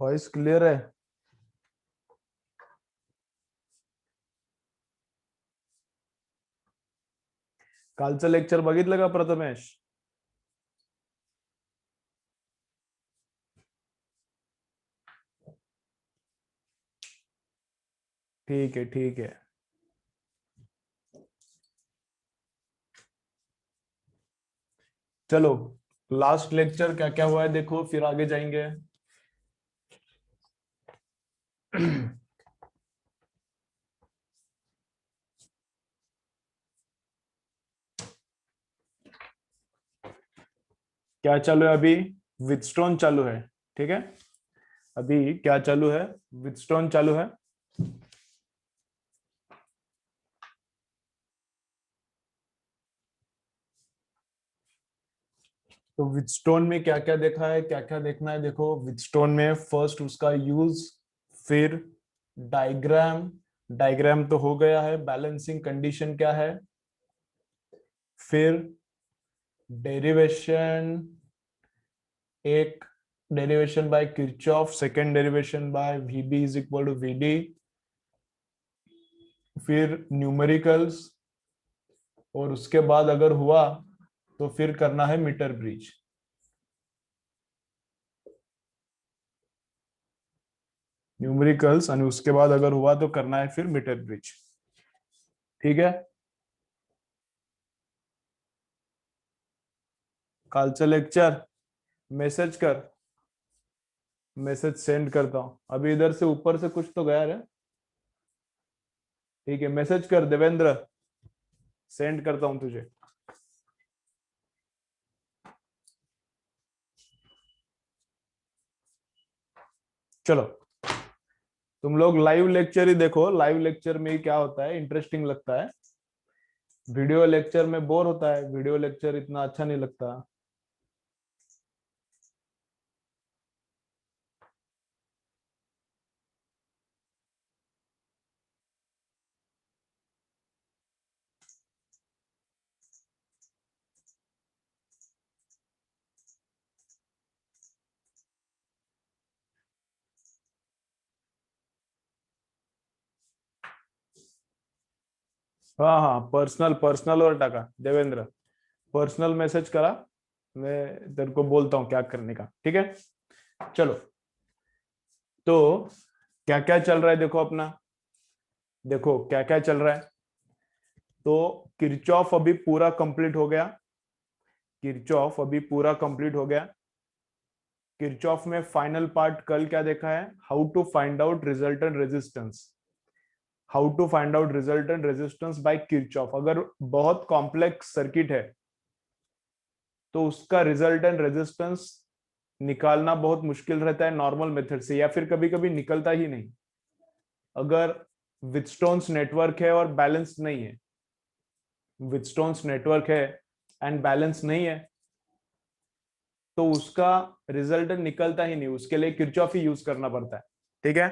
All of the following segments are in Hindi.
वॉइस क्लियर है? कालचं लेक्चर बघितलं का प्रथमेश? ठीक है ठीक है। चलो, लास्ट लेक्चर क्या क्या हुआ है देखो, फिर आगे जाएंगे। क्या चालू है अभी? विथस्टोन चालू है। ठीक है, अभी क्या चालू है? विथस्टोन चालू है। तो विथस्टोन में क्या क्या देखा है, क्या क्या देखना है देखो। विथस्टोन में फर्स्ट उसका यूज, फिर डायग्राम। डायग्राम तो हो गया है। बैलेंसिंग कंडीशन क्या है, फिर डेरिवेशन। एक derivation by Kirchhoff, second derivation by VB is equal to VD, फिर न्यूमेरिकल्स, और उसके बाद अगर हुआ तो फिर करना है मीटर ब्रिज। न्यूमेरिकल्स और उसके बाद अगर हुआ तो करना है फिर मीटर ब्रिज। ठीक है, कालचं लेक्चर मैसेज कर, मैसेज सेंड करता हूं अभी। इधर से ऊपर से कुछ तो गया है। ठीक है, मैसेज कर देवेंद्र, सेंड करता हूं तुझे। चलो, तुम लोग लाइव लेक्चर ही देखो। लाइव लेक्चर में ही क्या होता है, इंटरेस्टिंग लगता है। वीडियो लेक्चर में बोर होता है, वीडियो लेक्चर इतना अच्छा नहीं लगता। हाँ हाँ, पर्सनल पर्सनल वर टाका देवेंद्र, पर्सनल मैसेज करा। मैं तेरे को बोलता हूँ क्या करने का। ठीक है, चलो। तो क्या क्या चल रहा है देखो अपना, देखो क्या क्या चल रहा है। तो किरचॉफ अभी पूरा कंप्लीट हो गया। किरचॉफ अभी पूरा कंप्लीट हो गया। किरचॉफ में फाइनल पार्ट कल क्या देखा है, how to find out resultant resistance. How to find out resultant resistance by Kirchhoff. अगर बहुत कॉम्प्लेक्स सर्किट है तो उसका रिजल्टेंट रेजिस्टेंस निकालना बहुत मुश्किल रहता है नॉर्मल मेथड से, या फिर कभी कभी निकलता ही नहीं। अगर विथस्टोन्स नेटवर्क है और बैलेंस नहीं है, विथस्टोन्स नेटवर्क है एंड बैलेंस नहीं है, तो उसका रिजल्ट निकलता ही नहीं। उसके लिए किरचॉफ ही यूज करना पड़ता है। ठीक है,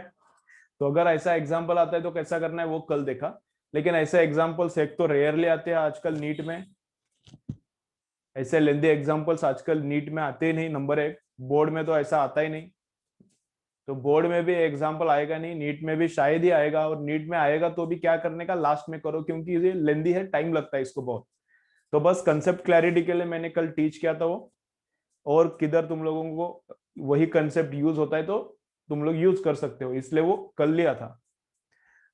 तो अगर ऐसा एग्जांपल आता है तो कैसा करना है वो कल देखा। लेकिन ऐसे एग्जांपल्स एक तो रेयरली आते हैं आजकल नीट में। ऐसे लेंदी एग्जांपल्स आजकल नीट में आते ही नहीं, नंबर एक। बोर्ड में तो ऐसा आता ही नहीं। तो बोर्ड में भी एग्जांपल आएगा नहीं, नीट में भी शायद ही आएगा। और नीट में आएगा तो भी क्या करने का, लास्ट में करो, क्योंकि ये लेंदी है, टाइम लगता है इसको बहुत। तो बस कंसेप्ट क्लैरिटी के लिए मैंने कल टीच किया था वो। और किधर तुम लोगों को वही कंसेप्ट यूज होता है तो तुम लोग यूज कर सकते हो, इसलिए वो कर लिया था।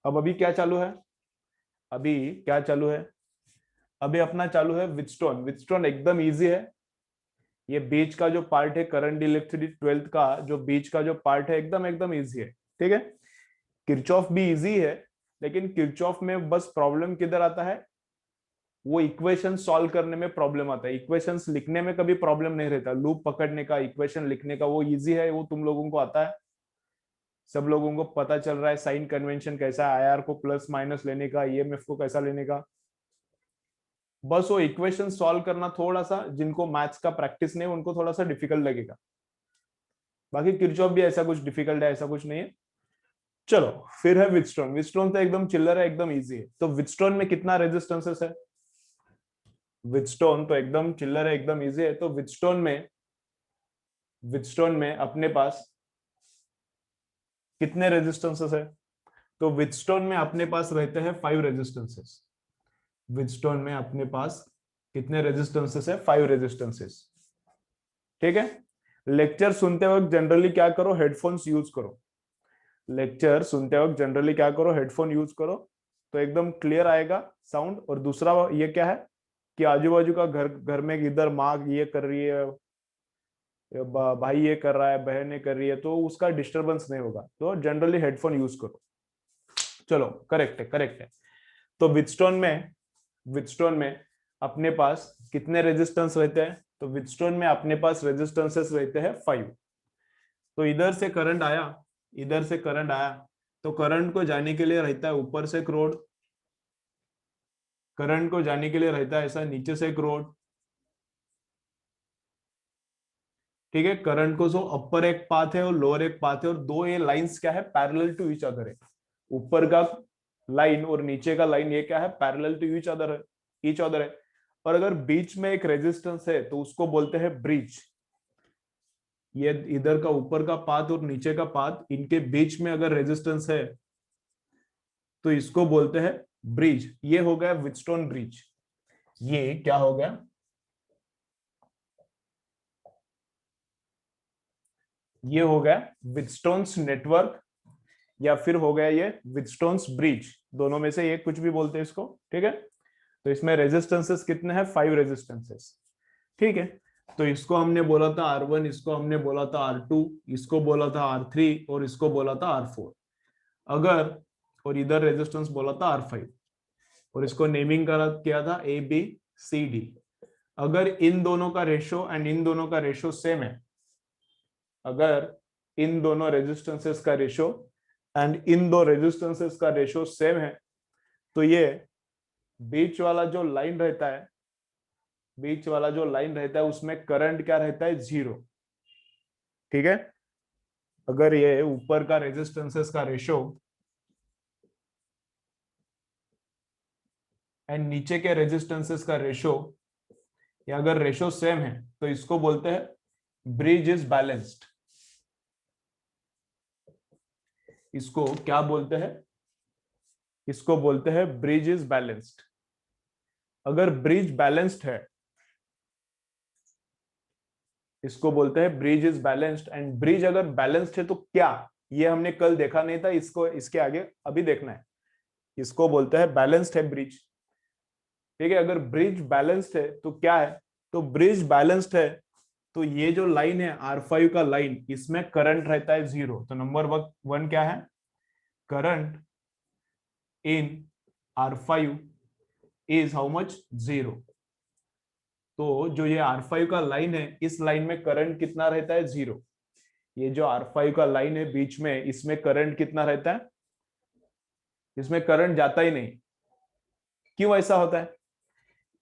अब अभी क्या चालू है, अभी क्या चालू है, अभी अपना चालू है विथस्टोन। विथस्टोन एकदम इजी है। ये बीच का जो पार्ट है, करंट इलेक्ट्रिसिटी 12th का जो बीच का जो पार्ट है, एकदम एकदम इजी है। ठीक है, किरचॉफ भी इजी है। लेकिन किरचॉफ में बस प्रॉब्लम किधर आता है, वो इक्वेशन सॉल्व करने में प्रॉब्लम आता है। इक्वेशंस लिखने में कभी प्रॉब्लम नहीं रहता, लूप पकड़ने का, इक्वेशन लिखने का वो इजी है, वो तुम लोगों को आता है। सब लोगों को पता चल रहा है साइन कन्वेंशन कैसा है, आईआर को प्लस माइनस लेने का, ईएमएफ को कैसा लेने का। बस वो इक्वेशन सॉल्व करना थोड़ा सा, जिनको मैथ्स का प्रैक्टिस नहीं उनको थोड़ा सा डिफिकल्ट लगेगा। बाकी किरचॉफ भी ऐसा कुछ डिफिकल्ट है ऐसा कुछ नहीं है। चलो, फिर है विथस्टोन। विथस्टोन तो एकदम चिल्लर है, एकदम इजी है। तो विथस्टोन में कितना रेजिस्टेंसेस है, विथस्टोन तो एकदम चिल्लर है, एकदम इजी है। तो विथस्टोन में अपने पास कितने रेजिस्टेंसेस है? तो विथस्टोन में अपने पास रहते हैं 5 रेजिस्टेंसेस। विथस्टोन में अपने पास कितने रेजिस्टेंसेस है? 5 रेजिस्टेंसेस। ठीक है। लेक्चर सुनते वक्त जनरली क्या करो? हेडफोन्स यूज करो। लेक्चर सुनते वक्त जनरली क्या करो? हेडफोन यूज करो, तो एकदम क्लियर आएगा साउंड। और दूसरा ये क्या है कि आजू बाजू का घर घर में इधर माँ ये कर रही है, भाई ये कर रहा है, बहन ये कर रही है, तो उसका डिस्टरबेंस नहीं होगा। तो जनरली हेडफोन यूज करो। चलो, करेक्ट है, करेक्ट है। तो विथस्टोन में अपने पास कितने रेजिस्टेंस रहते हैं? तो विथस्टोन में अपने पास रेजिस्टेंसेस रहते हैं 5। तो इधर से करंट आया, इधर से करंट आया, तो करंट को जाने के लिए रहता है ऊपर से एक रोड, करंट को जाने के लिए रहता है ऐसा नीचे से एक रोड। ठीक है। करंट को जो अपर एक पाथ है और लोअर एक पाथ है, और दो ये लाइंस क्या है? पैरेलल टू ईच अदर है। ऊपर का लाइन और नीचे का लाइन ये क्या है? पैरेलल टू ईच अदर है। और अगर बीच में एक रेजिस्टेंस है तो उसको बोलते हैं ब्रिज। ये इधर का ऊपर का पाथ और नीचे का पाथ, इनके बीच में अगर रेजिस्टेंस है तो इसको बोलते हैं ब्रिज। ये हो गया विथस्टोन ब्रिज। ये क्या हो गया? ये हो गया विथस्टोन्स नेटवर्क, या फिर हो गया ये विथस्टोन्स ब्रिज। दोनों में से ये कुछ भी बोलते हैं इसको। ठीक है। तो इसमें रेजिस्टेंसेस कितने हैं? 5 रेजिस्टेंसेस। ठीक है। तो इसको हमने बोला था R1, इसको हमने बोला था R2, इसको बोला था R3 और इसको बोला था R4। अगर, और इधर रेजिस्टेंस बोला था R5, और इसको नेमिंग करा किया था ABCD। अगर इन दोनों का रेशो एंड इन दोनों का रेशो सेम है, अगर इन दोनों रेजिस्टेंसेस का रेशो एंड इन दो रेजिस्टेंसेस का रेशो सेम है, तो ये बीच वाला जो लाइन रहता है, बीच वाला जो लाइन रहता है उसमें करंट क्या रहता है? 0। ठीक है। अगर ये ऊपर का रेजिस्टेंसेस का रेशो एंड नीचे के रेजिस्टेंसेस का रेशो, या अगर रेशो सेम है, तो इसको बोलते हैं ब्रिज इज बैलेंस्ड। इसको क्या बोलते हैं? इसको बोलते हैं ब्रिज इज बैलेंस्ड। अगर ब्रिज बैलेंस्ड है, इसको बोलते हैं bridge is balanced. And bridge अगर बैलेंस्ड है तो क्या, ये हमने कल देखा नहीं था, इसको इसके आगे अभी देखना है। इसको बोलते हैं बैलेंस्ड है ब्रिज। ठीक है। अगर ब्रिज बैलेंस्ड है तो क्या है? तो ब्रिज बैलेंस्ड है तो ये जो लाइन है R5 का लाइन, इसमें करंट रहता है 0। तो नंबर 1 क्या है? Current in R5 is how much? 0। तो जो ये R5 का लाइन है, इस लाइन में करंट कितना रहता है? 0। ये जो R5 का लाइन है बीच में, इसमें करंट कितना रहता है? इसमें करंट जाता ही नहीं। क्यों ऐसा होता है?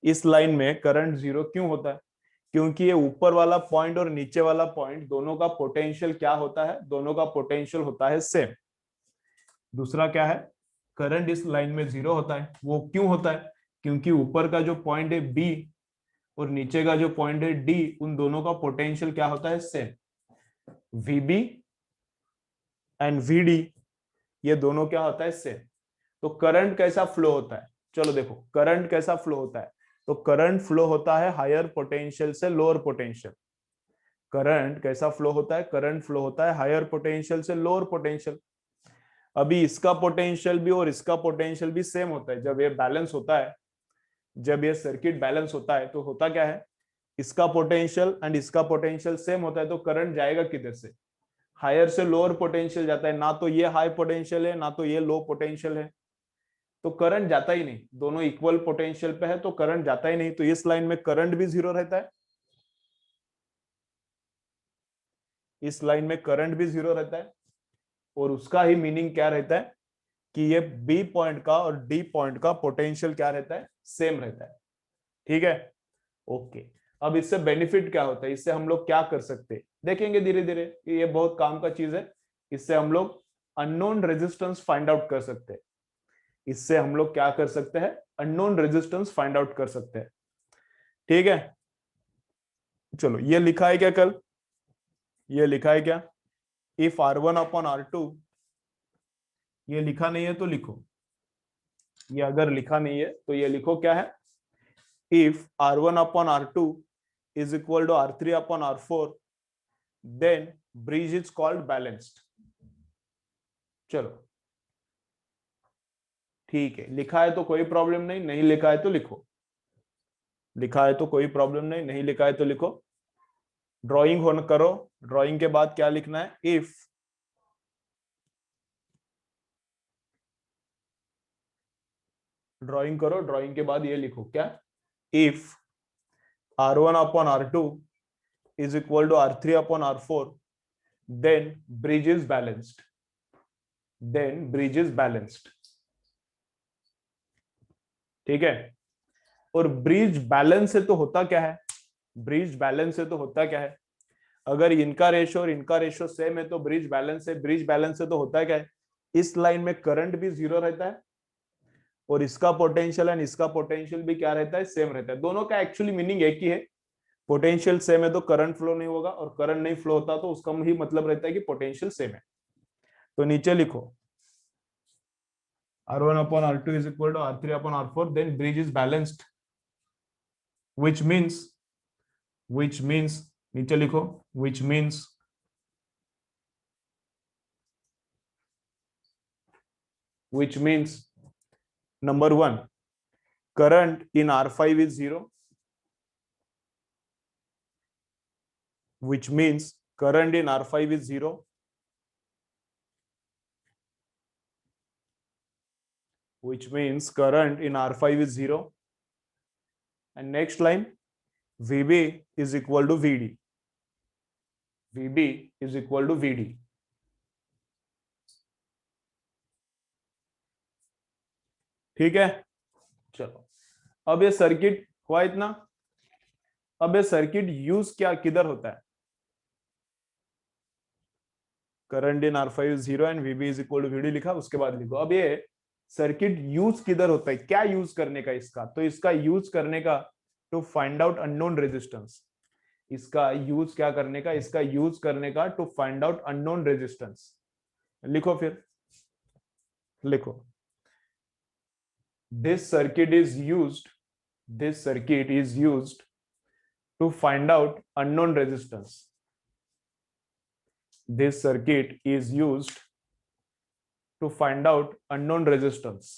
इस लाइन में करंट 0 क्यों होता है? क्योंकि ये ऊपर वाला पॉइंट और नीचे वाला पॉइंट, दोनों का पोटेंशियल क्या होता है? दोनों का पोटेंशियल होता है सेम। दूसरा क्या है? करंट इस लाइन में 0 होता है। वो क्यों होता है? क्योंकि ऊपर का जो पॉइंट है B और नीचे का जो पॉइंट है D, उन दोनों का पोटेंशियल क्या होता है? सेम। VB एंड VD, ये दोनों क्या होता है? सेम। तो करंट कैसा फ्लो होता है? चलो देखो, करंट कैसा फ्लो होता है। तो करंट फ्लो होता है हायर पोटेंशियल से लोअर पोटेंशियल। करंट कैसा फ्लो होता है? करंट फ्लो होता है हायर पोटेंशियल से लोअर पोटेंशियल। अभी इसका पोटेंशियल भी और इसका पोटेंशियल भी सेम होता है। जब ये बैलेंस होता है, जब ये सर्किट बैलेंस होता है, तो होता क्या है? इसका पोटेंशियल एंड इसका पोटेंशियल सेम होता है, तो करंट जाएगा किधर से? हायर से लोअर पोटेंशियल जाता है। ना तो ये हाई पोटेंशियल है, ना तो ये लो पोटेंशियल है, तो करंट जाता ही नहीं। दोनों इक्वल पोटेंशियल पे है तो करंट जाता ही नहीं। तो इस लाइन में करंट भी 0 रहता है, इस लाइन में करंट भी 0 रहता है। और उसका ही मीनिंग क्या रहता है कि ये बी पॉइंट का और डी पॉइंट का पोटेंशियल क्या रहता है? सेम रहता है। ठीक है। ओके। अब इससे बेनिफिट क्या होता है? इससे हम लोग क्या कर सकते हैं देखेंगे धीरे धीरे। ये बहुत काम का चीज है। इससे हम लोग अननोन रेजिस्टेंस फाइंड आउट कर सकते हैं। इससे हम लोग क्या कर सकते हैं? अननोन रेजिस्टेंस फाइंड आउट कर सकते हैं। ठीक है। चलो, ये लिखा है क्या कल? ये लिखा है क्या? इफ R1 अपॉन R2 ये लिखा नहीं है तो लिखो, ये अगर लिखा नहीं है तो ये लिखो क्या है, if R1 upon R2 is equal to R3 upon R4 then bridge is called balanced. चलो ठीक है, लिखा है तो कोई प्रॉब्लम नहीं, नहीं लिखा है तो लिखो, लिखा है तो कोई प्रॉब्लम नहीं, नहीं लिखा है तो लिखो। ड्राइंग होना करो, ड्राइंग के बाद क्या लिखना है, इफ ड्राइंग करो, ड्राइंग के बाद ये लिखो क्या, if R1 upon R2 is equal to R3 upon R4 then bridge is balanced, then bridge is balanced। ठीक है, और ब्रिज बैलेंस से तो होता क्या है, ब्रिज बैलेंस से तो होता क्या है, अगर इनका रेशो और इनका रेशो सेम है तो ब्रिज बैलेंस है। ब्रिज बैलेंस से तो होता क्या है, इस लाइन में करंट भी जीरो रहता है और इसका पोटेंशियल एंड इसका पोटेंशियल भी क्या रहता है, सेम रहता है। दोनों का एक्चुअली मीनिंग एक ही है, पोटेंशियल सेम है तो करंट फ्लो नहीं होगा और करंट नहीं फ्लो होता तो उसका ही मतलब रहता है कि पोटेंशियल सेम है। तो नीचे लिखो R1 upon R2 is equal to R3 upon R4 then bridge is balanced, which means नीचे लिखो which means number 1 current in R5 is 0, which means current in R5 is 0, which means current in R5 is 0, and next line VB is equal to VD, VB is equal to VD। ठीक है, चलो अब ये सर्किट हुआ इतना। अब ये सर्किट यूज क्या किधर होता है, current in R5 is 0 and VB is equal to VD लिखा, उसके बाद लिखो अब ये सर्किट यूज किधर होता है, क्या यूज करने का इसका, तो इसका यूज करने का to find out unknown resistance, इसका यूज क्या करने का, इसका यूज करने का to find out unknown resistance. लिखो फिर लिखो, this circuit is used to find out unknown resistance, this circuit is used to find out unknown resistance।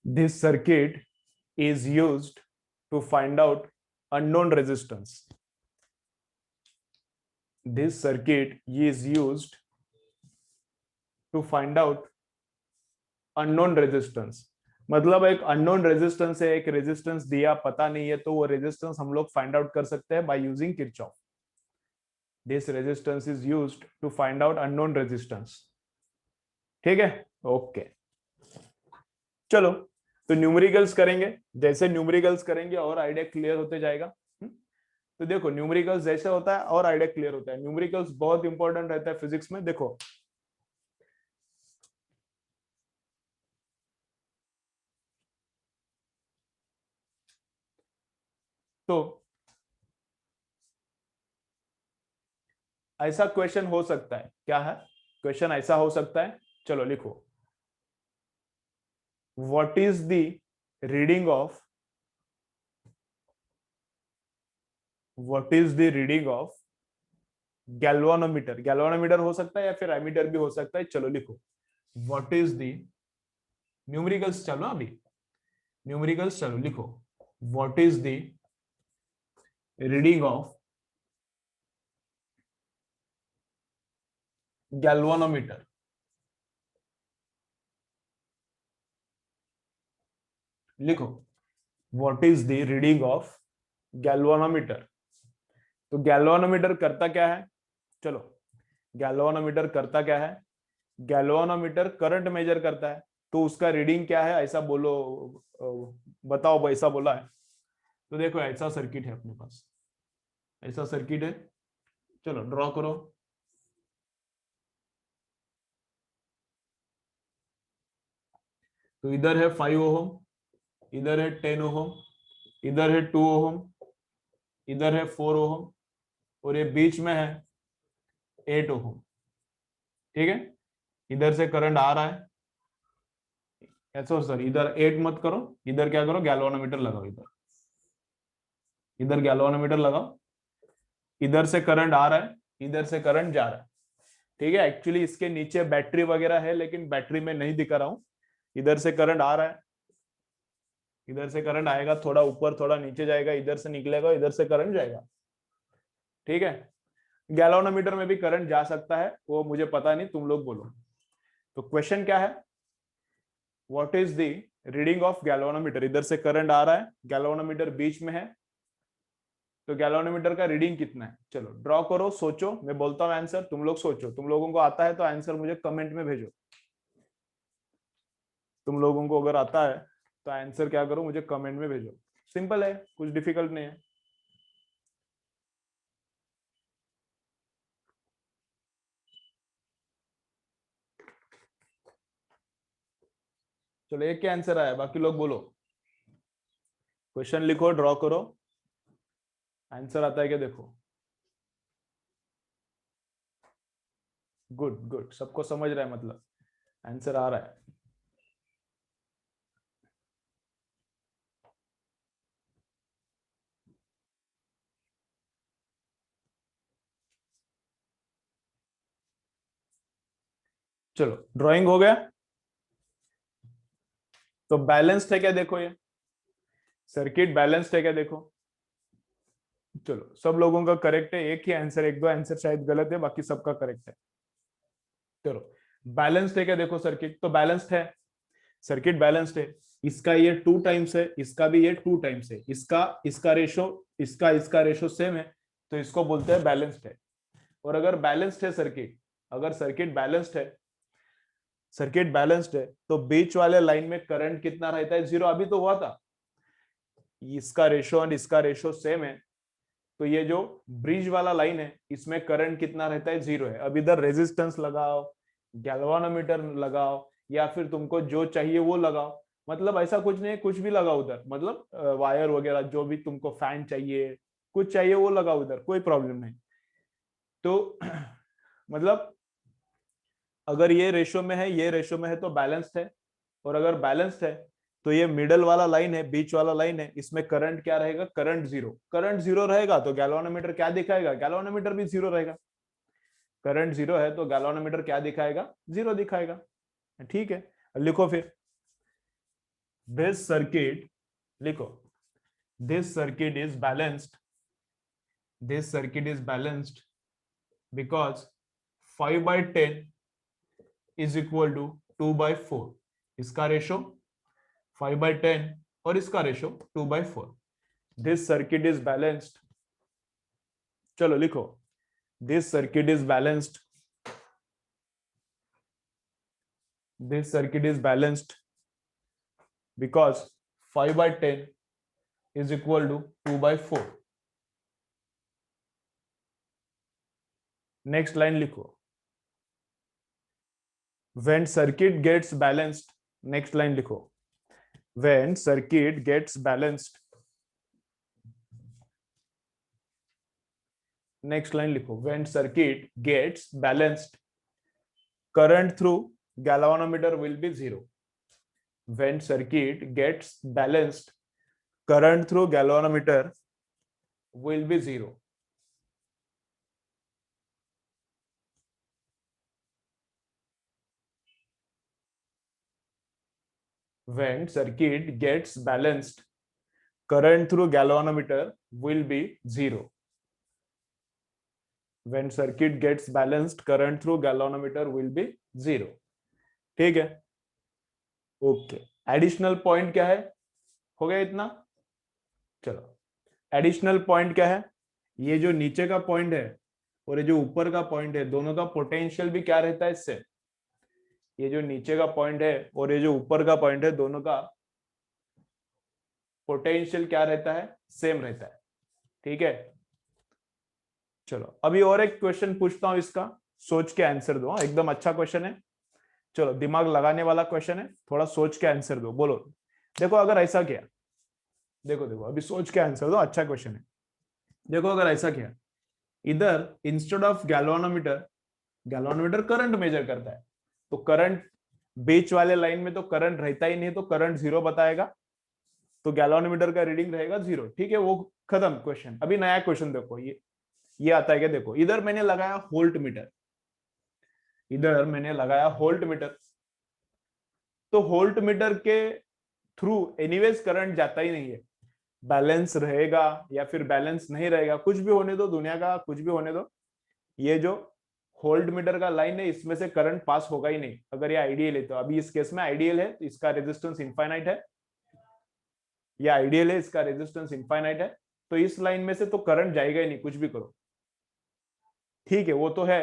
This circuit is used to find out unknown resistance, this circuit is used to find out unknown resistance। मतलब एक अननोन रेजिस्टेंस है, एक रेजिस्टेंस दिया पता नहीं है, तो वो रेजिस्टेंस हम लोग फाइंड आउट कर सकते हैं by using Kirchhoff. This resistance is used to find out unknown resistance. ठीक है, ओके चलो तो न्यूमेरिकल्स करेंगे, जैसे न्यूमेरिकल्स करेंगे और आइडिया क्लियर होते जाएगा। तो देखो न्यूमेरिकल्स जैसे होता है और आइडिया क्लियर होता है, न्यूमेरिकल्स बहुत इंपॉर्टेंट रहता है फिजिक्स में। देखो तो ऐसा क्वेश्चन हो सकता है, क्या है क्वेश्चन ऐसा हो सकता है, चलो लिखो what is the reading of galvanometer, galvanometer हो सकता है या फिर एमीटर भी हो सकता है। चलो लिखो व्हाट इज द न्यूमेरिकल्स, चलो अभी न्यूमेरिकल्स, चलो लिखो what is the reading of galvanometer. लिखो what is the reading of galvanometer. तो गैल्वानोमीटर करता क्या है, चलो गैल्वानोमीटर करता क्या है, गैल्वानोमीटर करंट मेजर करता है। तो उसका रीडिंग क्या है ऐसा बोलो, बताओ ऐसा बोला है। तो देखो ऐसा सर्किट है अपने पास, ऐसा सर्किट है, चलो ड्रॉ करो। तो इधर है 5 ओहम, इधर है 10 ओहम, इधर है 2 ओहम, इधर है 4 ओहम, और ये बीच में है 8 ओहम। ठीक है, इधर से करंट आ रहा है, ऐसा सर इधर 8 मत करो, इधर क्या करो, गैल्वानोमीटर लगाओ, इधर इधर गैल्वानोमीटर लगाओ। इधर से करंट आ रहा है, इधर से करंट जा रहा है। ठीक है, एक्चुअली इसके नीचे बैटरी वगैरह है, लेकिन बैटरी में नहीं दिखा रहा हूं। इधर से करंट आ रहा है, इधर से करंट आएगा, थोड़ा ऊपर थोड़ा नीचे जाएगा, इधर से निकलेगा, इधर से करंट जाएगा। ठीक है, गैल्वानोमीटर में भी करंट जा सकता है, वो मुझे पता नहीं, तुम लोग बोलो। तो क्वेश्चन क्या है, what is the reading of galvanometer. इधर से करंट आ रहा है, गैल्वानोमीटर बीच में है, तो गैल्वानोमीटर का रीडिंग कितना है। चलो ड्रॉ करो, सोचो, मैं बोलता हूँ आंसर, तुम लोग सोचो। तुम लोगों को आता है तो आंसर मुझे कमेंट में भेजो। तुम लोगों को अगर आता है तो आंसर क्या करो, मुझे कमेंट में भेजो। सिंपल है, कुछ डिफिकल्ट नहीं है। चलो एक क्या आंसर आया, बाकी लोग बोलो। क्वेश्चन लिखो, ड्रॉ करो, आंसर आता है क्या देखो। गुड गुड, सबको समझ रहा है, मतलब आंसर आ रहा है। चलो ड्राइंग हो गया। तो बैलेंस्ड है क्या देखो, ये सर्किट बैलेंस्ड है क्या देखो। चलो सब लोगों का करेक्ट है, एक ही आंसर, एक दो आंसर शायद गलत है, बाकी सबका करेक्ट है। चलो बैलेंस्ड है क्या देखो, सर्किट तो बैलेंस्ड है, सर्किट बैलेंस्ड है। इसका ये 2 टाइम्स है, इसका भी ये 2 टाइम्स है, इसका इसका रेशो, इसका रेशो सेम है, तो इसको बोलते हैं बैलेंस्ड है। और अगर बैलेंस्ड है सर्किट, अगर सर्किट बैलेंस्ड है, सर्किट बैलेंस्ड है, तो बीच वाले लाइन में करंट कितना रहता है, 0। अभी तो हुआ था, इसका रेशो और इसका रेशो सेम है, तो ये जो ब्रिज वाला लाइन है इसमें करंट कितना रहता है, 0 है। अब इधर रेजिस्टेंस लगाओ, गैल्वानोमीटर लगाओ, या फिर तुमको जो चाहिए वो लगाओ, मतलब ऐसा कुछ नहीं, कुछ भी लगाओ उधर, मतलब वायर वगैरह जो भी तुमको, फैन चाहिए, कुछ चाहिए वो लगाओ उधर, कोई प्रॉब्लम नहीं। तो मतलब अगर ये रेशो में है, ये रेशो में है, तो बैलेंस्ड है। और अगर बैलेंस्ड है तो ये मिडल वाला लाइन है, बीच वाला लाइन है, इसमें करंट क्या रहेगा, करंट 0। करंट 0 रहेगा तो गैल्वानोमीटर क्या दिखाएगा, गैल्वानोमीटर भी 0 रहेगा। करंट 0 है तो गैल्वानोमीटर क्या दिखाएगा, 0 दिखाएगा। ठीक है, लिखो फिर, दिस सर्किट, लिखो, this circuit is balanced, this circuit is balanced because 5/10 is equal to 2/4। इसका रेशो 5/10 और इसका ratio 2/4। This circuit is balanced, चलो लिखो, this circuit is balanced, this circuit is balanced because 5/10 is equal to 2/4। Next line लिखो, when circuit gets balanced, next line लिखो, when circuit gets balanced, next line लिखो, when circuit gets balanced, current through galvanometer will be 0। when circuit gets balanced, current through galvanometer will be 0। when circuit gets balanced, current through galvanometer will be 0। when circuit gets balanced, current through galvanometer will be 0। ठीक है, ओके। एडिशनल पॉइंट क्या है, हो गया इतना। चलो एडिशनल पॉइंट क्या है, ये जो नीचे का पॉइंट है और ये जो ऊपर का पॉइंट है, दोनों का पोटेंशियल भी क्या रहता है, इससे ये जो नीचे का पॉइंट है और ये जो ऊपर का पॉइंट है, दोनों का पोटेंशियल क्या रहता है, सेम रहता है। ठीक है, चलो अभी और एक क्वेश्चन पूछता हूं, इसका सोच के आंसर दो। एकदम अच्छा क्वेश्चन है, चलो दिमाग लगाने वाला क्वेश्चन है, थोड़ा सोच के आंसर दो। बोलो, देखो अगर ऐसा किया, देखो देखो अभी सोच के आंसर दो, अच्छा क्वेश्चन है। देखो अगर ऐसा किया, इधर instead of galvanometer, galvanometer current measure करता है, तो करंट बीच वाले लाइन में तो करंट रहता ही नहीं, तो करंट जीरो बताएगा, तो गैल्वानोमीटर का रीडिंग रहेगा जीरो। ठीक है, वो खत्म क्वेश्चन। अभी नया क्वेश्चन देखो, ये आता है क्या, देखो इधर मैंने लगाया वोल्ट मीटर, इधर मैंने लगाया वोल्ट मीटर, तो वोल्ट मीटर के थ्रू एनीवेज करंट जाता ही नहीं है, बैलेंस रहेगा या फिर बैलेंस नहीं रहेगा, कुछ भी होने दो, दुनिया का कुछ भी होने दो, ये जो वोल्ट मीटर का लाइन है इसमें से करंट पास होगा ही नहीं, अगर ये आइडियल है तो। अभी इस केस में आइडियल है, तो इसका रेजिस्टेंस इनफाइनाइट है, ये आइडियल है, इसका रेजिस्टेंस इनफाइनाइट है, तो इस लाइन में से तो करंट जाएगा ही नहीं, कुछ भी करो। ठीक है, वो तो है,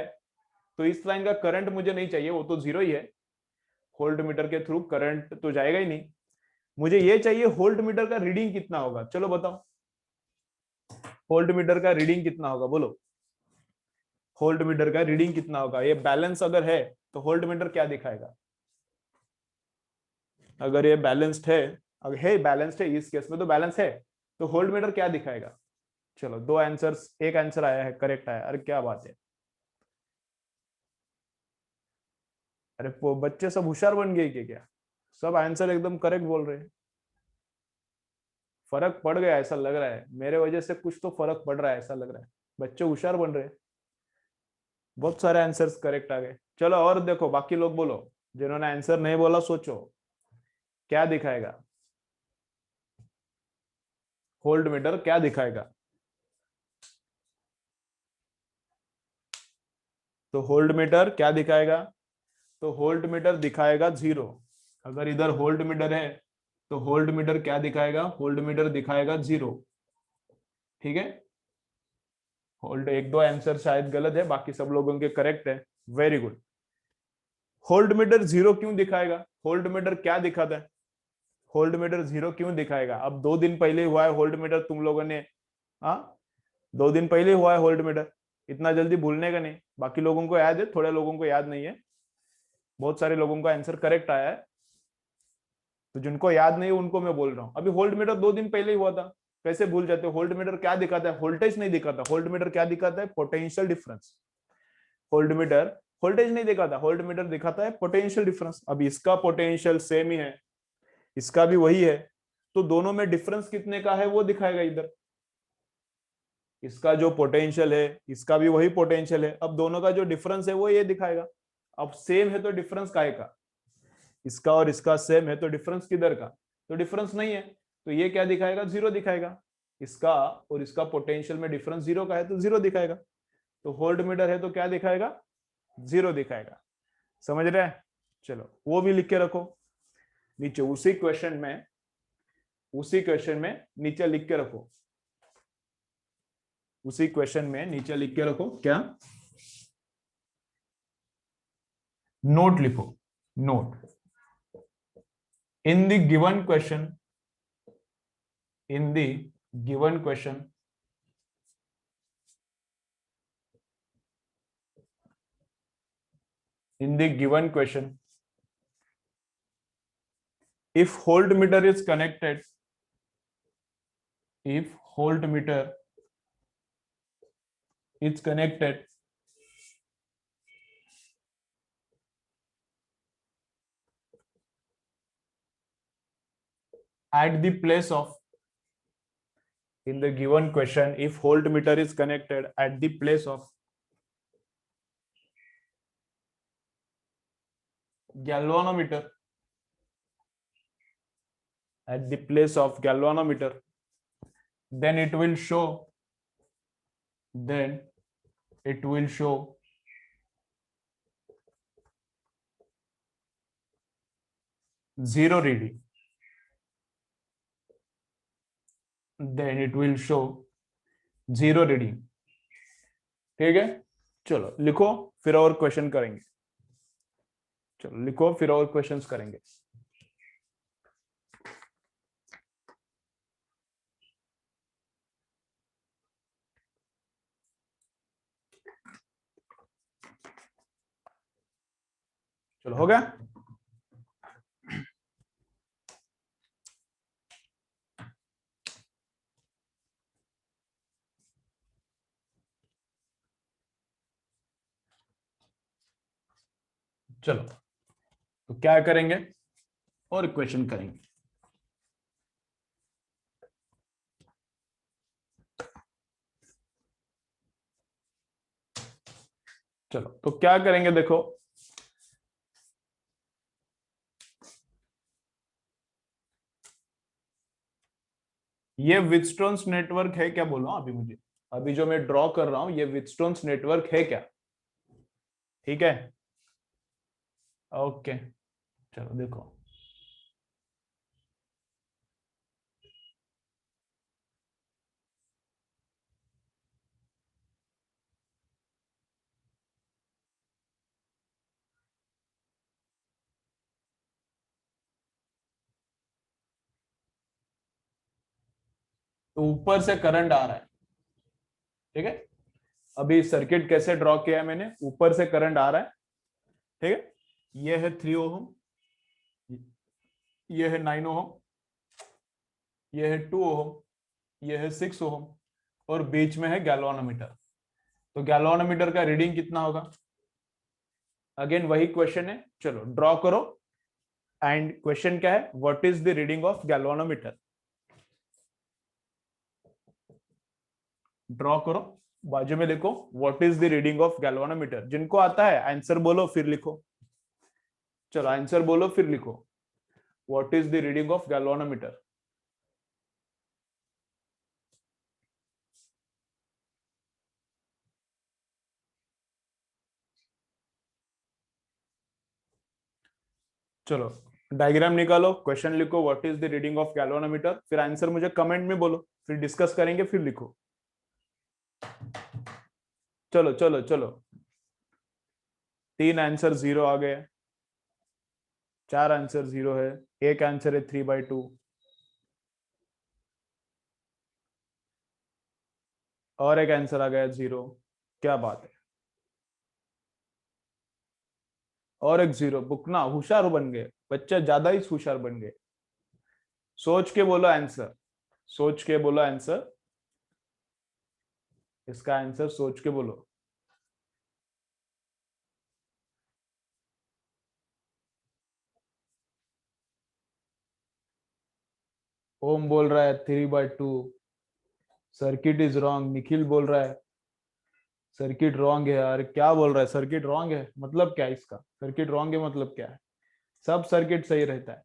तो इस लाइन का करंट मुझे नहीं चाहिए, वो तो जीरो ही है, वोल्ट मीटर के थ्रू करंट तो जाएगा ही नहीं। मुझे ये चाहिए वोल्ट मीटर का रीडिंग कितना होगा, चलो बताओ वोल्ट मीटर का रीडिंग कितना होगा, बोलो वोल्ट मीटर का रीडिंग कितना होगा। ये बैलेंस अगर है तो वोल्ट मीटर क्या दिखाएगा, अगर ये बैलेंस्ड है, अगर है बैलेंस्ड है, इस केस में तो बैलेंस है, तो वोल्ट मीटर क्या दिखाएगा। चलो दो आंसर्स, एक आंसर आया है, करेक्ट आया, अरे क्या बात है, अरे वो बच्चे सब होशियार बन गए क्या, सब आंसर एकदम करेक्ट बोल रहे हैं। फर्क पड़ गया ऐसा लग रहा है, मेरे वजह से कुछ तो फर्क पड़ रहा है ऐसा लग रहा है, बच्चे होशियार बन रहे हैं, बहुत सारे आंसर्स करेक्ट आ गए। चलो और देखो बाकी लोग बोलो, जिन्होंने आंसर नहीं बोला सोचो क्या दिखाएगा, वोल्ट मीटर क्या दिखाएगा। तो वोल्ट मीटर क्या दिखाएगा, तो वोल्ट मीटर दिखाएगा जीरो। अगर इधर वोल्ट मीटर है तो वोल्ट मीटर क्या दिखाएगा, वोल्ट मीटर दिखाएगा जीरो। ठीक है, वोल्ट, एक दो आंसर शायद गलत है, बाकी सब लोगों के करेक्ट है, very good. Volt meter zero क्यों दिखाएगा, वोल्ट मीटर क्या दिखाता है, वोल्ट मीटर जीरो क्यों दिखाएगा। अब 2 दिन पहले हुआ है वोल्ट मीटर, तुम लोगों ने, हाँ 2 दिन पहले हुआ है वोल्ट मीटर, इतना जल्दी भूलने का नहीं। बाकी लोगों को याद है, थोड़े लोगों को याद नहीं है, बहुत सारे लोगों का आंसर करेक्ट आया है, तो जिनको याद नहीं उनको मैं बोल रहा हूँ। अभी वोल्ट मीटर 2 दिन पहले ही हुआ था, कैसे भूल जाते हो। वोल्ट मीटर क्या दिखाता है, वोल्टेज नहीं दिखाता, वोल्ट मीटर क्या दिखाता है, potential difference. Volt meter voltage नहीं दिखाता, वोल्ट मीटर दिखाता है पोटेंशियल डिफरेंस। अभी इसका पोटेंशियल सेम ही है, इसका भी वही है, तो दोनों में डिफरेंस कितने का है वो दिखाएगा इधर। इसका जो पोटेंशियल है, इसका भी वही पोटेंशियल है, अब दोनों का जो डिफरेंस है वो ये दिखाएगा। अब सेम है तो डिफरेंस काहे का, इसका और इसका सेम है तो डिफरेंस किधर का, तो डिफरेंस नहीं है, तो ये क्या दिखाएगा, जीरो दिखाएगा। इसका और इसका पोटेंशियल में डिफरेंस जीरो का है तो जीरो दिखाएगा, तो वोल्ट मीटर है तो क्या दिखाएगा, जीरो दिखाएगा। समझ रहे हैं, चलो वो भी लिख के रखो नीचे, उसी क्वेश्चन में नीचे लिख के रखो, उसी क्वेश्चन में नीचे लिख के रखो क्या, नोट लिखो, note in the given question, in the given question in the given question if voltmeter is connected, if voltmeter is connected at the place of, in the given question if voltmeter is connected at the place of galvanometer, at the place of galvanometer, then it will show, then it will show zero reading, then it will show zero reading। ठीक है, चलो लिखो फिर और क्वेश्चन करेंगे। चलो लिखो, फिर और क्वेश्चंस करेंगे। चलो हो गया। चलो तो क्या करेंगे, और क्वेश्चन करेंगे। चलो तो क्या करेंगे, देखो ये विटस्टोन्स नेटवर्क है क्या, बोलो अभी मुझे। अभी जो मैं ड्रॉ कर रहा हूं ये विटस्टोन्स नेटवर्क है क्या? ठीक है, ओके। चलो देखो, तो ऊपर से करंट आ रहा है, ठीक है। अभी सर्किट कैसे ड्रॉ किया है मैंने, ऊपर से करंट आ रहा है, ठीक है। ये है 3 ओहम, ये है 9 ओहम, ये है 2 ओहम, ये है 6 ओहम, और बीच में है गैल्वानोमीटर। तो गैल्वानोमीटर का रीडिंग कितना होगा? अगेन वही क्वेश्चन है, चलो ड्रॉ करो। एंड क्वेश्चन क्या है, what is the reading of galvanometer? Draw करो, बाजू में लिखो what is the reading of galvanometer. जिनको आता है आंसर बोलो फिर लिखो। चलो आंसर बोलो फिर लिखो, what is the reading of galvanometer. चलो डायग्राम निकालो, क्वेश्चन लिखो what is the reading of galvanometer, फिर आंसर मुझे कमेंट में बोलो, फिर डिस्कस करेंगे, फिर लिखो। चलो चलो चलो, 3 आंसर 0 आ गए, 4 आंसर 0 है, एक आंसर है 3/2, और एक आंसर आ गया 0। क्या बात है, और एक 0। बुकना होशियार बन गए बच्चे, ज्यादा ही होशियार बन गए। सोच के बोलो आंसर, सोच के बोलो आंसर, इसका आंसर सोच के बोलो। ओम बोल रहा है 3/2, सर्किट इज रॉन्ग। निखिल बोल रहा है सर्किट रॉन्ग है। यार क्या बोल रहा है, सर्किट रॉन्ग है मतलब क्या है इसका, सर्किट रॉन्ग है मतलब क्या है? सब सर्किट सही रहता है,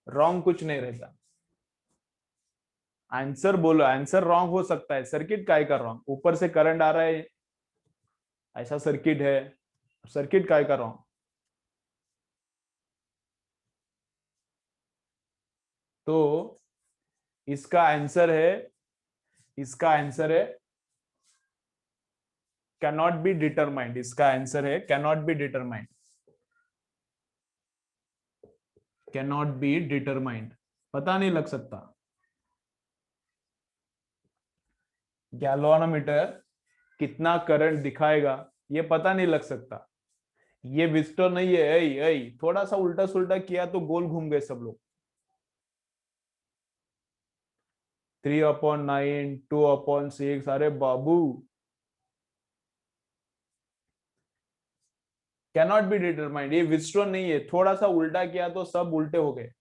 रॉन्ग कुछ नहीं रहता। आंसर बोलो, आंसर रॉन्ग हो सकता है, सर्किट काय का रॉन्ग? ऊपर से करंट आ रहा है, ऐसा सर्किट है, सर्किट काय का रॉन्ग? तो इसका आंसर है, इसका आंसर है कैन नॉट बी डिटरमाइंड। इसका आंसर है can not be determined, can not be determined, पता नहीं लग सकता। गैल्वानोमीटर कितना करंट दिखाएगा ये पता नहीं लग सकता। ये विस्टो नहीं है। थोड़ा सा उल्टा सुल्टा किया तो गोल घूम गए सब लोग। 3/9, 2/6, अरे बाबू कैनॉट बी डिटरमाइंड, ये विस्टोन नहीं है। थोड़ा सा उल्टा किया तो सब उल्टे हो गए।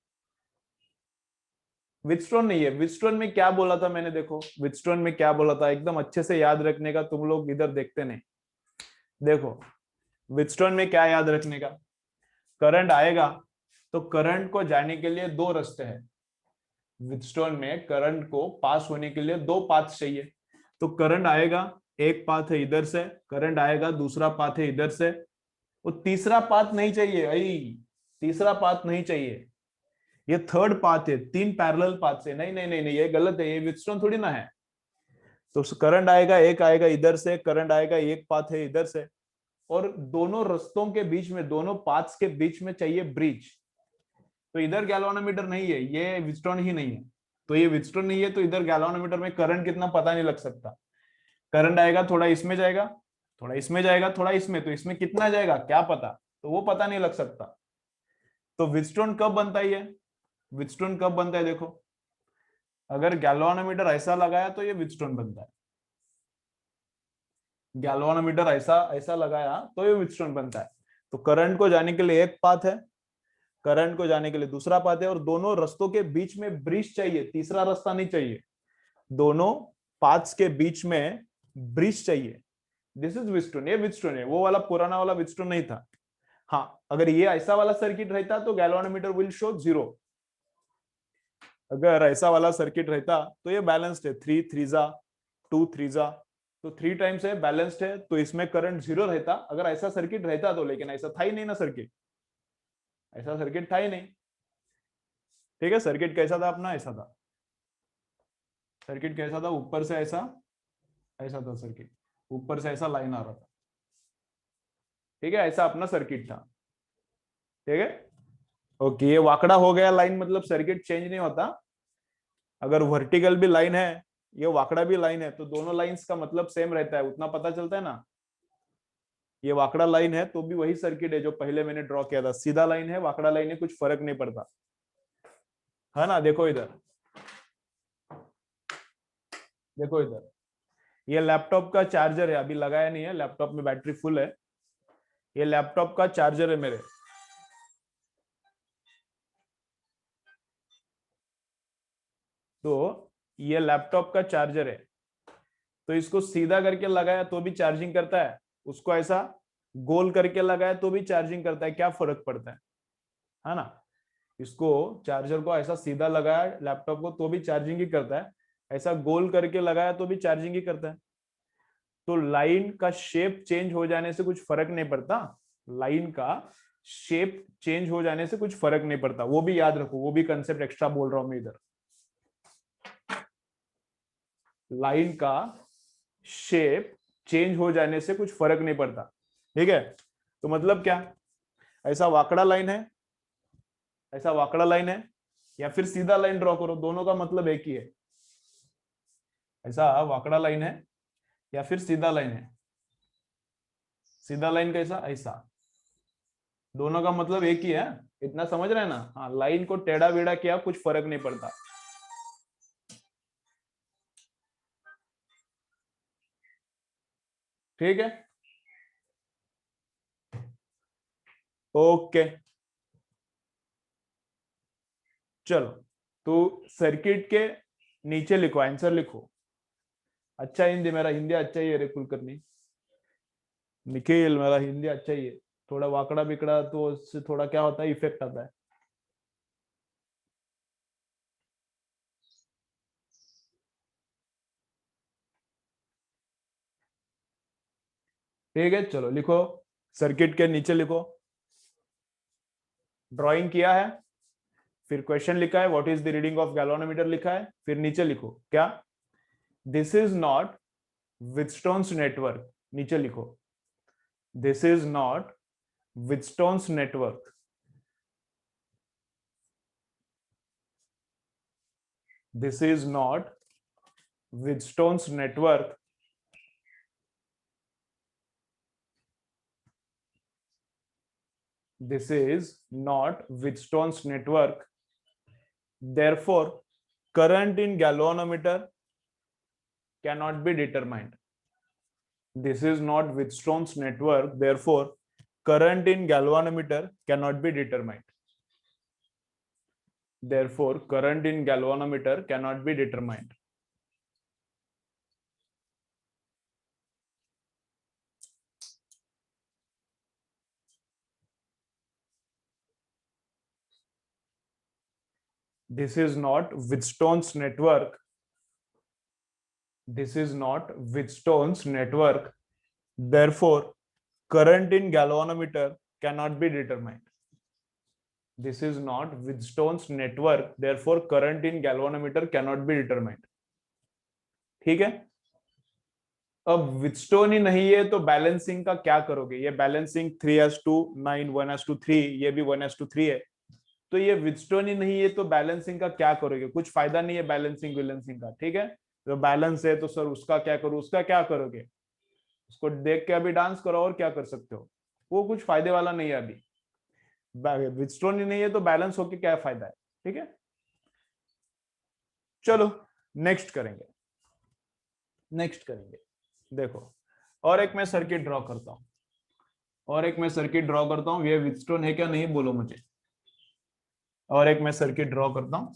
विटस्टोन नहीं है। विटस्टोन में क्या बोला था मैंने, देखो विटस्टोन में क्या बोला था, एकदम अच्छे से याद रखने का, तुम लोग इधर देखते नहीं। देखो विटस्टोन में क्या याद रखने का, करंट आएगा तो करंट को जाने के लिए 2 रास्ते हैं। विटस्टोन में करंट को पास होने के लिए 2 पाथ चाहिए। तो करंट आएगा, एक पाथ है इधर से, करंट आएगा दूसरा पाथ है इधर से, वो तीसरा पाथ नहीं चाहिए। तीसरा पाथ नहीं चाहिए, ये थर्ड पाथ है। 3 पैरेलल पाथ है। नहीं नहीं नहीं नहीं, ये गलत है, ये विटस्टोन थोड़ी ना है। तो करंट आएगा, एक आएगा इधर से, करंट आएगा, एक पाथ है इधर से, और दोनों रस्तों के बीच में, दोनों पाथ्स के बीच में चाहिए ब्रिज, तो इधर गैल्वानोमीटर नहीं है, ये व्हीटस्टोन ही नहीं है, तो ये व्हीटस्टोन नहीं है, तो इधर गैल्वानोमीटर में करंट कितना पता नहीं लग सकता। करंट आएगा, थोड़ा इसमें जाएगा, थोड़ा इसमें जाएगा, थोड़ा इसमें, तो इसमें कितना जाएगा क्या पता, तो वो पता नहीं लग सकता। तो व्हीटस्टोन कब बनता है, ये व्हीटस्टोन कब बनता है, देखो अगर गैल्वानोमीटर ऐसा लगाया तो ये व्हीटस्टोन बनता है, गैल्वानोमीटर ऐसा ऐसा लगाया तो ये व्हीटस्टोन बनता है। तो करंट को जाने के लिए एक पाथ है, करंट को जाने के लिए दूसरा पाथ है, और दोनों रास्तों के बीच में ब्रिज चाहिए, तीसरा रास्ता नहीं चाहिए, दोनों पाथ्स के बीच में ब्रिज चाहिए। दिस इज व्हीटस्टोन, ये व्हीटस्टोन है, वो वाला पुराना वाला व्हीटस्टोन नहीं था। हाँ, अगर ये ऐसा वाला सर्किट रहता तो गैल्वानोमीटर विल शो 0, अगर ऐसा वाला सर्किट रहता तो ये बैलेंस्ड है, 3 3 2 3, तो 3 टाइम्स है, बैलेंस्ड है, तो इसमें करंट 0 रहता अगर ऐसा सर्किट रहता तो, लेकिन ऐसा था ही नहीं ना सर्किट, ऐसा सर्किट था ही नहीं। ठीक है, सर्किट कैसा था अपना, ऐसा था, सर्किट कैसा था, ऊपर से ऐसा, ऐसा था सर्किट, ऊपर से ऐसा लाइन आ रहा था। ठीक है, ऐसा अपना सर्किट था। ठीक है, ओके, ये वाकड़ा हो गया लाइन, मतलब सर्किट चेंज नहीं होता। अगर वर्टिकल भी लाइन है, ये वाकड़ा भी लाइन है, तो दोनों लाइंस का मतलब सेम रहता है, उतना पता चलता है ना। ये वाकड़ा लाइन है तो भी वही सर्किट है जो पहले मैंने ड्रॉ किया था, सीधा लाइन है, वाकड़ा लाइन है, कुछ फर्क नहीं पड़ता, है ना। देखो इधर, देखो इधर, ये लैपटॉप का चार्जर है, अभी लगाया नहीं है, लैपटॉप में बैटरी फुल है, ये लैपटॉप का चार्जर है मेरे। तो ये लैपटॉप का चार्जर है, तो इसको सीधा करके लगाया तो भी चार्जिंग करता है, उसको ऐसा गोल करके लगाया तो भी चार्जिंग करता है, क्या फर्क पड़ता है ना। इसको चार्जर को ऐसा सीधा लगाया लैपटॉप को तो भी चार्जिंग ही करता है, ऐसा गोल करके लगाया तो भी चार्जिंग ही करता है। तो लाइन का शेप चेंज हो जाने से कुछ फर्क नहीं पड़ता, लाइन का शेप चेंज हो जाने से कुछ फर्क नहीं पड़ता, वो भी याद रखो, वो भी कंसेप्ट एक्स्ट्रा बोल रहा हूं मैं इधर। लाइन का शेप चेंज हो जाने से कुछ फर्क नहीं पड़ता। ठीक है, तो मतलब क्या, ऐसा वाकड़ा लाइन है, ऐसा वाकड़ा लाइन है, या फिर सीधा लाइन ड्रॉ करो, दोनों का मतलब एक ही है। ऐसा वाकड़ा लाइन है या फिर सीधा लाइन है, सीधा लाइन कैसा, ऐसा, दोनों का मतलब एक ही है, इतना समझ रहे हैं ना। हाँ, लाइन को टेढ़ा बेढ़ा किया कुछ फर्क नहीं पड़ता। ठीक है, ओके, चलो, तो सर्किट के नीचे लिखो, आंसर लिखो। अच्छा हिंदी, मेरा हिंदी अच्छा ही है रे कुलकर्णी, निखिल मेरा हिंदी अच्छा ही है, थोड़ा वाकड़ा बिकड़ा तो उससे थोड़ा क्या होता है, इफेक्ट आता है। ठीक है, चलो लिखो, सर्किट के नीचे लिखो, ड्राइंग किया है, फिर क्वेश्चन लिखा है, what is the reading of galvanometer लिखा है, फिर नीचे लिखो क्या, this is not Wheatstone's network, नीचे लिखो this is not Wheatstone's network, this is not Wheatstone's network, this is not Wheatstone's network, therefore current in galvanometer cannot be determined. This is not Wheatstone's network, therefore current in galvanometer cannot be determined. Therefore current in galvanometer cannot be determined. This is not Wheatstone's network. This is not Wheatstone's network. Therefore, current in galvanometer cannot be determined. This is not Wheatstone's network. Therefore, current in galvanometer cannot be determined. ठीक है, अब विटस्टोन ही नहीं है तो बैलेंसिंग का क्या करोगे? ये बैलेंसिंग 3:9, 1:3, ये भी 1:3 है। तो ये विटस्टोन ही नहीं है तो बैलेंसिंग का क्या करोगे? कुछ फायदा नहीं है बैलेंसिंग विलेंसिंग का, ठीक है। जो बैलेंस है तो सर उसका क्या करूं, उसका क्या करोगे? उसको देख के अभी डांस करो, और क्या कर सकते हो? वो कुछ फायदे वाला नहीं है अभी। विटस्टोन ही नहीं है तो बैलेंस होके क्या फायदा है, ठीक है। चलो नेक्स्ट करेंगे, नेक्स्ट करेंगे। देखो, और एक मैं सर्किट ड्रॉ करता हूं, और एक मैं सर्किट ड्रॉ करता हूं। ये विटस्टोन है क्या नहीं बोलो मुझे। और एक मैं सर्किट ड्रॉ करता हूं,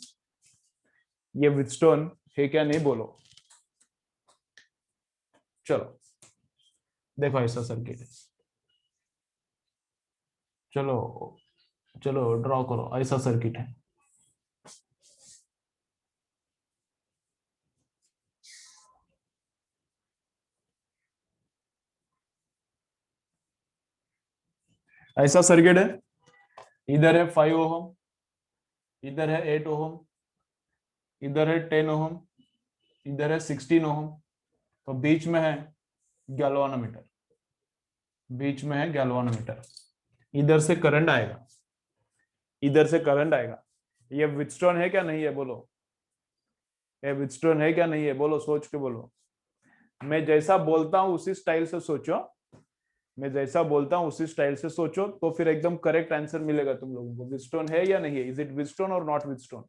ये विटस्टोन है क्या नहीं बोलो। चलो देखो, ऐसा सर्किट है। चलो चलो ड्रॉ करो, ऐसा सर्किट है। ऐसा सर्किट है। इधर है 5 ओहम, इधर है 8 ओहम, इधर है 10 ओहम, इधर है 16 ओहम। तो बीच में है गैल्वानोमीटर, बीच में है गैल्वानोमीटर। इधर से करंट आएगा, इधर से करंट आएगा। ये विटस्टोन है क्या नहीं है बोलो। ये विटस्टोन है क्या नहीं है बोलो, सोच के बोलो। मैं जैसा बोलता हूं उसी स्टाइल से सोचो, मैं जैसा बोलता हूं उसी स्टाइल से सोचो, तो फिर एकदम करेक्ट आंसर मिलेगा तुम लोगों को। विटस्टोन है या नहीं है, इज इट विटस्टोन और नॉट विटस्टोन।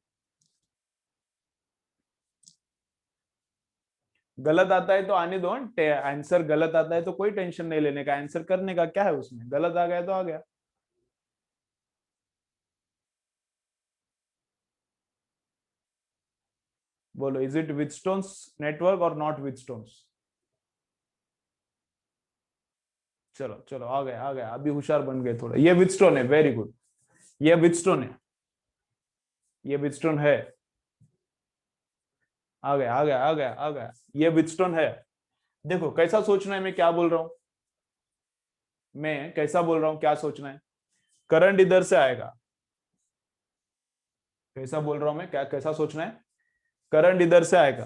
गलत आता है तो आने दो, आंसर गलत आता है तो कोई टेंशन नहीं लेने का, आंसर करने का क्या है उसमें, गलत आ गया तो आ गया। बोलो, इज इट विटस्टोन्स नेटवर्क और नॉट विटस्टोन्स। चलो चलो, आ गया आ गया, अभी होशियार बन गए थोड़ा। ये विटस्टोन है, वेरी गुड। ये विटस्टोन है, ये विटस्टोन है। आ गया आ गया आ गया आ गया, ये विटस्टोन है। देखो कैसा सोचना है, मैं क्या बोल रहा हूं, मैं कैसा बोल रहा हूं, क्या सोचना है। करंट इधर से आएगा, कैसा बोल रहा हूं मैं, क्या कैसा सोचना है। करंट इधर से आएगा,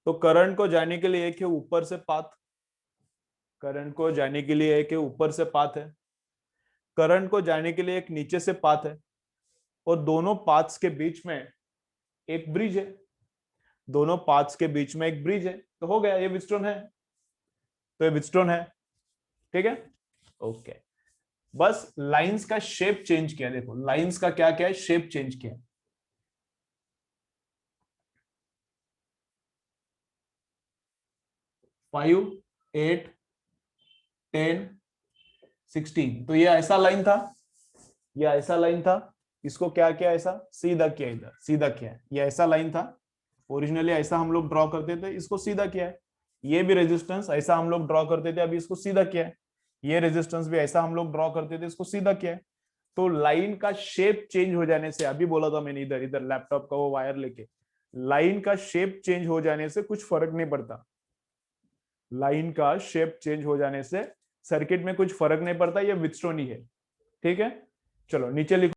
तो करंट को जाने के लिए एक है ऊपर से पाथ, करंट को जाने के लिए एक है ऊपर से पाथ है, करंट को जाने के लिए एक नीचे से पाथ है, और दोनों पाथ्स के बीच में एक ब्रिज है, दोनों पाथ्स के बीच में एक ब्रिज है। तो हो गया, ये विटस्टोन है, तो ये विटस्टोन है, ठीक है। ओके, बस लाइंस का शेप चेंज किया। देखो लाइंस का क्या क्या है, शेप चेंज किया। 5, 8, 10, 16, तो ये ऐसा लाइन था, ये ऐसा लाइन था। इसको क्या किया, ऐसा सीधा किया, इधर सीधा किया। ये ऐसा लाइन था, ओरिजिनली ऐसा हम लोग ड्रॉ करते थे, इसको सीधा किया है। ये भी रेजिस्टेंस ऐसा हम लोग ड्रॉ करते थे, अभी इसको सीधा किया है। ये रेजिस्टेंस भी ऐसा हम लोग ड्रॉ करते थे, इसको सीधा किया है। तो लाइन का शेप चेंज हो जाने से, अभी बोला था मैंने, इधर इधर लैपटॉप का वो वायर लेके, लाइन का शेप चेंज हो जाने से कुछ फर्क नहीं पड़ता। लाइन का शेप चेंज हो जाने से सर्किट में कुछ फर्क नहीं पड़ता, ये विटस्टोन ही है, ठीक है। चलो नीचे लिखो।